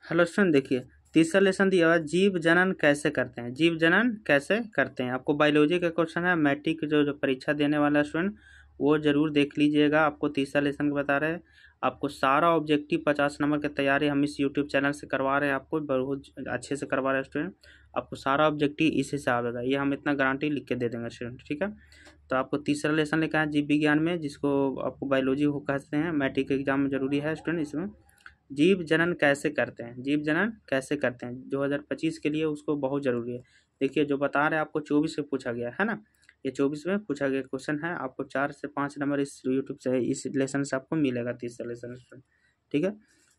Hello student, देखिए तीसरा lesson दिया हुआ है, जीव जनन कैसे करते हैं। जीव जनन कैसे करते हैं, आपको बायोलॉजी का क्वेश्चन है। मैट्रिक जो परीक्षा देने वाला स्टूडेंट वो जरूर देख लीजिएगा। आपको तीसरा लेसन बता रहे हैं, आपको सारा ऑब्जेक्टिव 50 नंबर की तैयारी हम इस यूट्यूब चैनल से करवा रहे हैं। आपको बहुत अच्छे से करवा रहे हैं स्टूडेंट। आपको सारा ऑब्जेक्टिव इसी से आएगा, ये हम इतना गारंटी लिख के दे देंगे स्टूडेंट, ठीक है। तो आपको तीसरा लेसन लिखा है जीव विज्ञान में, जिसको आपको बायोलॉजी को कहते हैं। मैट्रिक एग्जाम में जरूरी है स्टूडेंट। इसमें जीव जनन कैसे करते हैं, जीव जनन कैसे करते हैं 2025 के लिए उसको बहुत जरूरी है। देखिए जो बता रहे हैं आपको 24 में पूछा गया है ना, ये 24 में पूछा गया क्वेश्चन है। आपको 4 से 5 नंबर इस यूट्यूब से इस लेसन से आपको मिलेगा, तीसरा लेसन, ठीक है।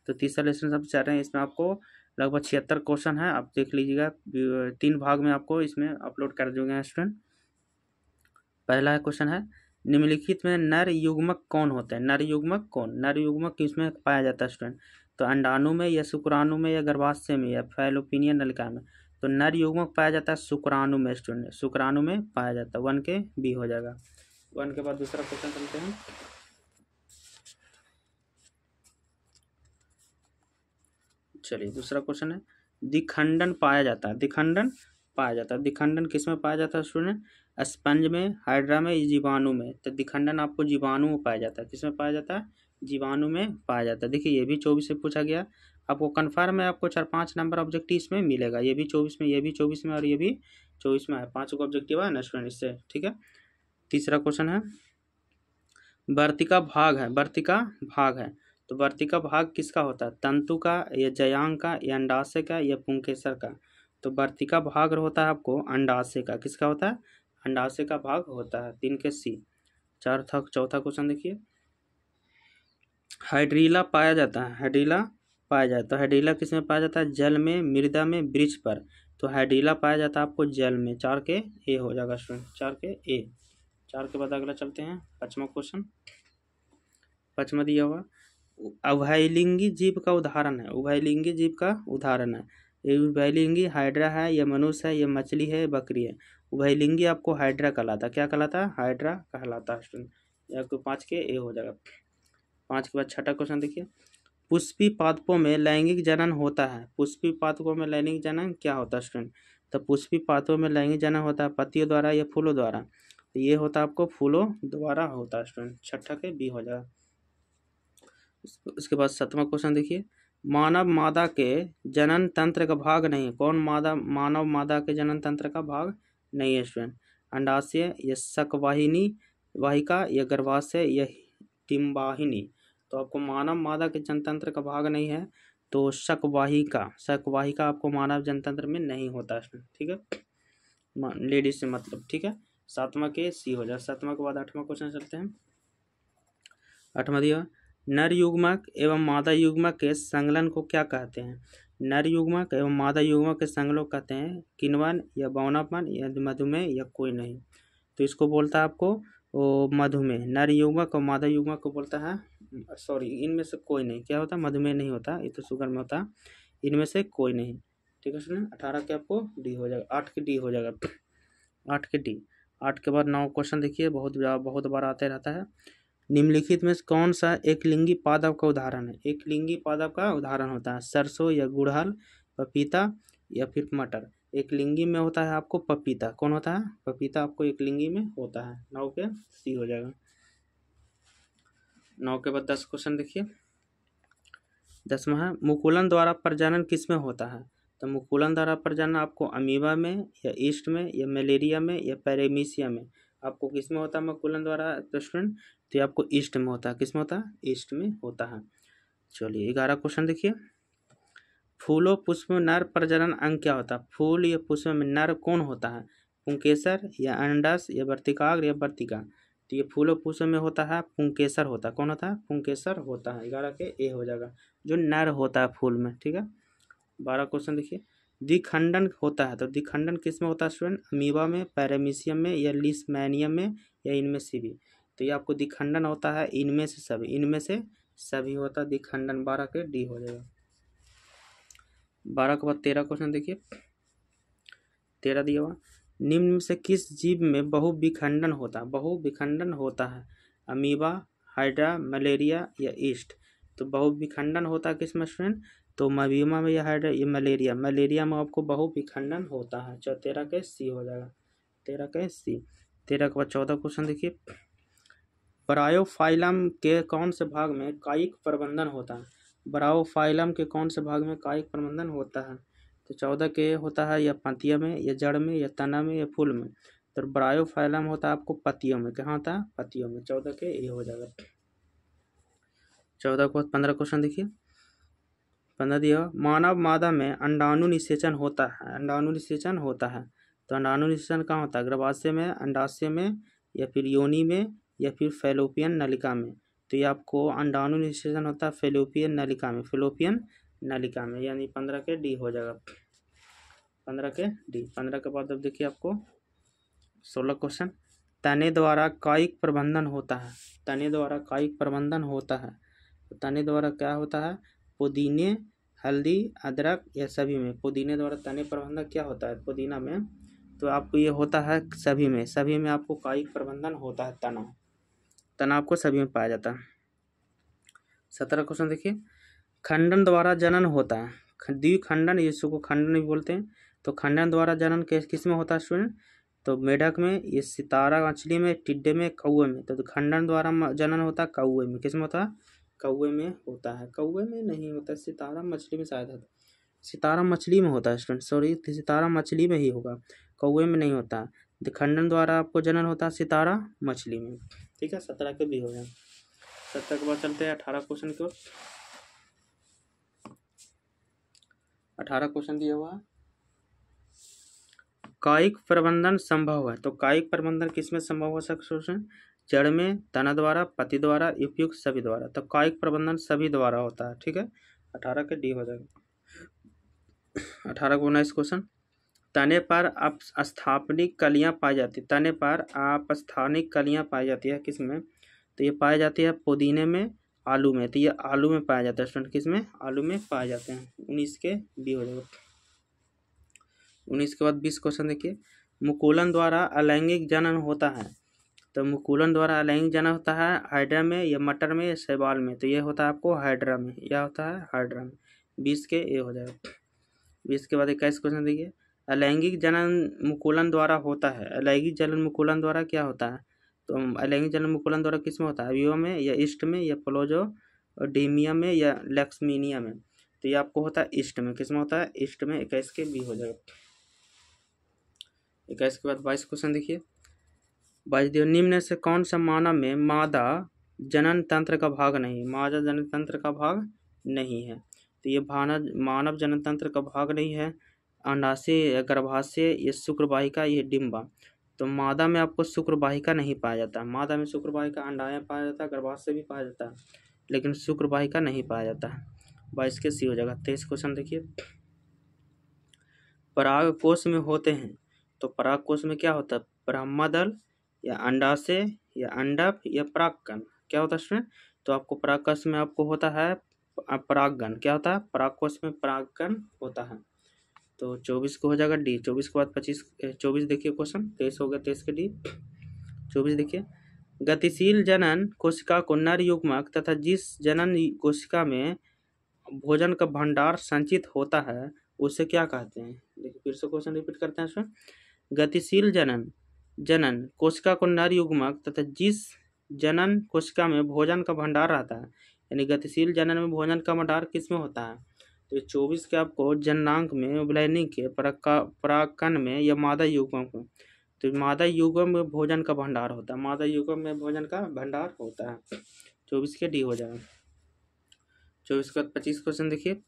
तो तीसरा लेसन सब चाह रहे हैं, इसमें आपको लगभग 76 क्वेश्चन है। आप देख लीजिएगा, 3 भाग में आपको इसमें अपलोड कर दिए गए हैं स्टूडेंट। पहला क्वेश्चन है, निम्नलिखित में नर युग्मक कौन होते हैं। नर युग्मक कौन, नर युग्मक किसमें पाया जाता है स्टूडेंट। तो अंडाणु में या शुक्राणु में या गर्भाशय में या फैलोपिनियन नलिका में। तो नर युग्मक पाया जाता है शुक्राणु में स्टूडेंट, शुक्राणु में पाया जाता है। 1 के बी हो जाएगा। 1 के बाद दूसरा क्वेश्चन चलते हैं। चलिए दूसरा क्वेश्चन है, द्विखंडन पाया जाता है। द्विखंडन पाया जाता है, द्विखंडन किस में पाया जाता है स्टूडेंट। स्पंज में, हाइड्रा में, जीवाणु में। तो द्विखंडन आपको जीवाणु में पाया जाता है। किस में पाया जाता है, जीवाणु में पाया जाता है। देखिए ये भी 24 से पूछा गया। आपको कन्फर्म है, आपको 4-5 नंबर ऑब्जेक्टिव इसमें मिलेगा। ये भी 24 में, ये भी 24 में और ये भी 24 में है। 5 को ऑब्जेक्टिव है ना स्टूडेंट इससे, ठीक है। तीसरा क्वेश्चन है, वर्तिका भाग है, वर्तिका भाग है। तो वर्तिका भाग किसका होता है, तंतु का या जयांग का या अंडाशय का या पुंकेसर का। तो वर्तिका भाग होता है आपको अंडाशय का। किसका होता है, अंडाशय का भाग होता है। 3 के सी। चौथा क्वेश्चन देखिए, हाइड्रीला पाया जाता है, हाइड्रीला पाया जाता है। हाइड्रीला किस में पाया जाता है, जल में, मृदा में, वृक्ष पर। तो हाइड्रीला पाया जाता है आपको जल में। 4 के ए हो जाएगा स्टूडेंट, 4 के ए। 4 के बाद अगला चलते हैं, 5वां क्वेश्चन। 5वां दिया हुआ, उभयलिंगी जीव का उदाहरण है। उभयलिंगी जीव का उदाहरण है। ये उभयलिंगी हाइड्रा है, या मनुष्य है, या मछली है, बकरी है। उभयलिंगी आपको हाइड्रा कहलाता है। क्या कहलाता है, हाइड्रा कहलाता है स्टूडेंट। ये आपको 5 के ए हो जाएगा। 5 के बाद 6ठा क्वेश्चन देखिए, पुष्पी पादपों में लैंगिक जनन होता है। पुष्पी पादपों में लैंगिक जनन क्या होता है स्टूडेंट। तो पुष्पी पादपों में लैंगिक जनन होता है पत्तियों द्वारा या फूलों द्वारा। तो ये होता है आपको फूलों द्वारा होता है स्टूडेंट। 6ठा के बी हो जाएगा। उसके बाद 7वां क्वेश्चन देखिए, मानव मादा के जनन तंत्र का भाग नहीं। कौन मानव मादा के जनन तंत्र का भाग नहीं है स्टूडेंट। अंडाशय या शकवाहिनी वाहिका या गर्भाशय या डिम्बाहिनी। तो आपको मानव मादा के जनतंत्र का भाग नहीं है, तो शकवाहिका आपको मानव जनतंत्र में नहीं होता स्टूडेंट, ठीक है। लेडीज से मतलब, ठीक है। 7वां के सी हो जाए। 7वां के बाद 8वां क्वेश्चन चलते हैं। 8वां दिया, नर युग्मक एवं मादा युग्मक के संकलन को क्या कहते हैं। नर युग्मक एवं मादा युग्मक के संकलन कहते हैं किण्वन या बौनापन या मधुमेह या कोई नहीं। तो इसको बोलता है आपको वो मधुमेह। नर युग्मक और मादा युग्मक को बोलता है, सॉरी इनमें से कोई नहीं। क्या होता है, मधुमेह नहीं होता, ये तो शुगर में होता है। इनमें से कोई नहीं, ठीक है सुनिए। 18 के आपको डी हो जाएगा, 8 के डी हो जाएगा, 8 के डी। 8 के बाद 9 क्वेश्चन देखिए, बहुत बार आते रहता है। निम्नलिखित में कौन सा एक लिंगी पादप का उदाहरण है। एक लिंगी पादप का उदाहरण होता है सरसों या गुड़हल, पपीता या फिर मटर। एक लिंगी में होता है आपको पपीता। कौन होता है, पपीता आपको एक लिंगी में होता है। 9 के सी हो जाएगा। 9 के बाद 10 क्वेश्चन देखिए। 10वां है, मुकुलन द्वारा प्रजनन किस में होता है। तो मुकुलन द्वारा प्रजनन आपको अमीबा में या ईस्ट में या मलेरिया में या पैरेमीसिया में आपको किस में होता है मुकुलन द्वारा स्टूडेंट। तो ये आपको ईस्ट में होता है। किस में होता है, ईस्ट में होता है। चलिए 11 क्वेश्चन देखिए, फूलों पुष्प में नर प्रजनन अंग क्या होता है। फूल या पुष्प में नर कौन होता है, पुंकेसर या अंडस या वर्तिकाग्र या वर्तिका। तो ये फूलों पुष्प में होता है पुंकेसर होता है। कौन होता है, पुंकेसर होता है। 11 के ए हो जाएगा, जो नर होता है फूल में, ठीक है। 12 क्वेश्चन देखिए, द्विखंडन होता है। तो द्विखंडन किस में होता है स्टूडेंट, अमीबा में, पैरामीशियम में या लीशमैनियम में या इनमें से भी। तो ये आपको द्विखंडन होता है इनमें से सभी, इनमें से सभी होता है द्विखंडन। 12 के डी हो जाएगा। 12 के बाद 13 क्वेश्चन देखिए। 13 दिया हुआ, निम्न में से किस जीव में बहुविखंडन होता है। बहुविखंडन होता है अमीबा, हाइड्रा, मलेरिया या ईस्ट। तो बहुविखंडन होता है किस में स्टूडेंट, तो मवीमा में ये मलेरिया में आपको बहुविखंडन होता है। 13 के सी हो जाएगा, 13 के सी। 13 के बाद 14 क्वेश्चन देखिए, ब्रायोफाइलम के कौन से भाग में कायिक प्रबंधन होता है? ब्रायोफाइलम के कौन से भाग में कायिक प्रबंधन होता है? तो 14 के होता है या पत्तियों में, या जड़ में, या तना में, या फूल में। तो ब्रायोफाइलम होता है आपको पत्तियों में। कहाँ होता है? पत्तियों में। 14 के ये हो जाएगा। 14 को 15 क्वेश्चन देखिए, 15 दिया, मानव मादा में अंडाणु निषेचन होता है। अंडाणु निषेचन होता है, तो अंडाणु निषेचन कहाँ होता है? गर्भाशय में, अंडाशय में, या फिर योनि में, या फिर फैलोपियन नलिका में। तो ये आपको अंडाणु निषेचन होता है फैलोपियन नलिका में, फैलोपियन नलिका में, यानी 15 के डी हो जाएगा, 15 के डी। 15 के बाद अब देखिए आपको 16 क्वेश्चन, तने द्वारा कायिक प्रबंधन होता है। तने द्वारा कायिक प्रबंधन होता है, तो तने द्वारा क्या होता है? पुदीने, हल्दी, अदरक, या सभी में। पुदीने द्वारा तने प्रबंधन क्या होता है? पुदीना में। तो आपको ये होता है सभी में, सभी में आपको कायिक प्रबंधन होता है। तना आपको सभी में पाया जाता है। 17 क्वेश्चन देखिए, खंडन द्वारा जनन होता है। द्विखंडन, इसको खंडन भी बोलते हैं। तो खंडन द्वारा जनन किस में होता है स्टूडेंट? तो मेढक में, ये सितारा मछली में, टिड्डे में, कौवे में। तो खंडन द्वारा जनन होता है कौवे में। किस में होता है? कौवे में होता है। कौवे में नहीं होता, सितारा मछली में शायद होता है। सितारा मछली में होता है स्टूडेंट, सॉरी, सितारा मछली में ही होगा, कौवे में नहीं होता। खंडन द्वारा आपको जनन होता है सितारा मछली में। ठीक है, 17 के भी हो गए। 17 के बाद चलते हैं 18 क्वेश्चन की ओर। 18 क्वेश्चन दिया हुआ है, कायिक प्रबंधन संभव है। तो कायिक प्रबंधन किसमें संभव हो सकता है? जड़ में, तना द्वारा, पत्ती द्वारा, उपयुक्त सभी द्वारा। तो कायिक प्रबंधन सभी द्वारा होता है। ठीक है, 18 के डी हो जाएगा। 18 को 19 क्वेश्चन, तने पर अपस्थानिक कलियां पाई जाती। तने पर अपस्थानिक कलियां पाई जाती है किसमें? तो ये पाई जाती है पुदीने में, आलू में। तो ये आलू में पाया जाता है स्टूडेंट, किसमें? आलू में पाए जाते हैं। 19 के बी हो जाएगा। 19 के बाद 20 क्वेश्चन देखिए, मुकुलन द्वारा अलैंगिक जनन होता है। तो मुकुलन द्वारा अलैंगिक जनन होता है हाइड्रा में, या मटर में, या शैवाल में। तो ये होता है आपको हाइड्रा में, यह होता है हाइड्रा में। 20 के ए हो जाएगा। 20 के बाद 21 क्वेश्चन देखिए, अलैंगिक जनन मुकुलन द्वारा होता है। अलैंगिक जनन मुकुलन द्वारा क्या होता है? तो अलैंगिक जनन मुकुलन द्वारा किस में होता है? अवयव में, या ईस्ट में, या प्लाज़ोडियम में, या लैक्समीनिया में। तो ये आपको होता है ईस्ट में। किस में होता है? ईस्ट में। 21 के बी हो जाएगा। 21 के बाद 22 क्वेश्चन देखिए, 22 निम्न से कौन सा मानव में मादा जनन तंत्र का भाग नहीं? मादा जनन तंत्र का भाग नहीं है। तो ये मानव जनन तंत्र का भाग नहीं है। अंडाशय, गर्भाशय, ये शुक्रवाहिका, ये डिम्बा। तो मादा में आपको शुक्रवाहिका नहीं पाया जाता। मादा में शुक्रवाहिका, अंडाशय पाया जाता है, गर्भाशय भी पाया जाता है, लेकिन शुक्रवाहिका नहीं पाया जाता है। 22 के सी हो जाएगा। 23 क्वेश्चन देखिए, पराग कोश में होते हैं। तो पराग कोश में क्या होता है? ब्रह्मदल, या अंडाशय, या अंडक, या परागकण। क्या होता है स्टूडेंट? तो आपको परागकोश में आपको होता है परागगण। क्या होता है? परागकोश में परागकण होता है। तो 24 को हो जाएगा डी। 24 के बाद 24 देखिए क्वेश्चन, 23 हो गया, 23 के डी। 24 देखिए, गतिशील जनन कोशिका को नर युग्मक तथा जिस जनन कोशिका में भोजन का भंडार संचित होता है उसे क्या कहते हैं? देखिए फिर से क्वेश्चन रिपीट करते हैं इसमें। गतिशील जनन कोशिका को नर युग्मक तथा जिस जनन कोशिका में भोजन का भंडार रहता है, यानी गतिशील जनन में भोजन का भंडार किस में होता है? तो 24 के आपको जननांग में, उभयलिंग के, परागकण में, या मादा युग्मक में। तो मादा युग्म में भोजन का भंडार होता है। मादा युग्म में भोजन का भंडार होता है। 24 के डी हो जाएगा। 24 के बाद 25 क्वेश्चन देखिए,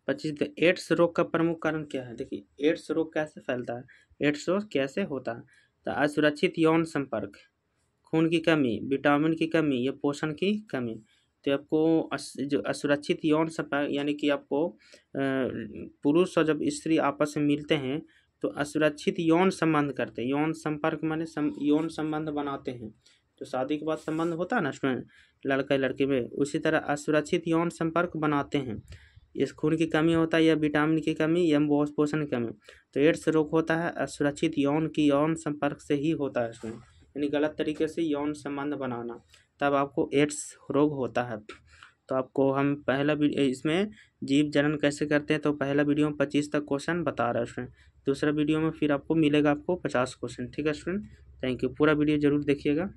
25 एड्स रोग का प्रमुख कारण क्या है? देखिए एड्स रोग कैसे फैलता है, एड्स रोग कैसे होता है? तो असुरक्षित यौन संपर्क, खून की कमी, विटामिन की कमी, या पोषण की कमी। तो आपको जो असुरक्षित यौन संपर्क, यानी कि आपको पुरुष और जब स्त्री आपस में मिलते हैं तो असुरक्षित यौन संबंध करते हैं। यौन संपर्क माने यौन संबंध बनाते हैं। तो शादी के बाद संबंध होता है ना स्टूडेंट, लड़का लड़की में, उसी तरह असुरक्षित यौन संपर्क बनाते हैं। इस खून की कमी होता है, या विटामिन की कमी, या पोषण की कमी। तो एड्स रोग होता है असुरक्षित यौन संपर्क से ही होता है इसमें, यानी गलत तरीके से यौन संबंध बनाना, तब आपको एड्स रोग होता है। तो आपको हम पहला इसमें जीव जनन कैसे करते हैं तो पहला वीडियो में 25 तक क्वेश्चन बता रहा है स्टूडेंट। दूसरा वीडियो में फिर आपको मिलेगा आपको 50 क्वेश्चन। ठीक है स्टूडेंट, थैंक यू। पूरा वीडियो जरूर देखिएगा।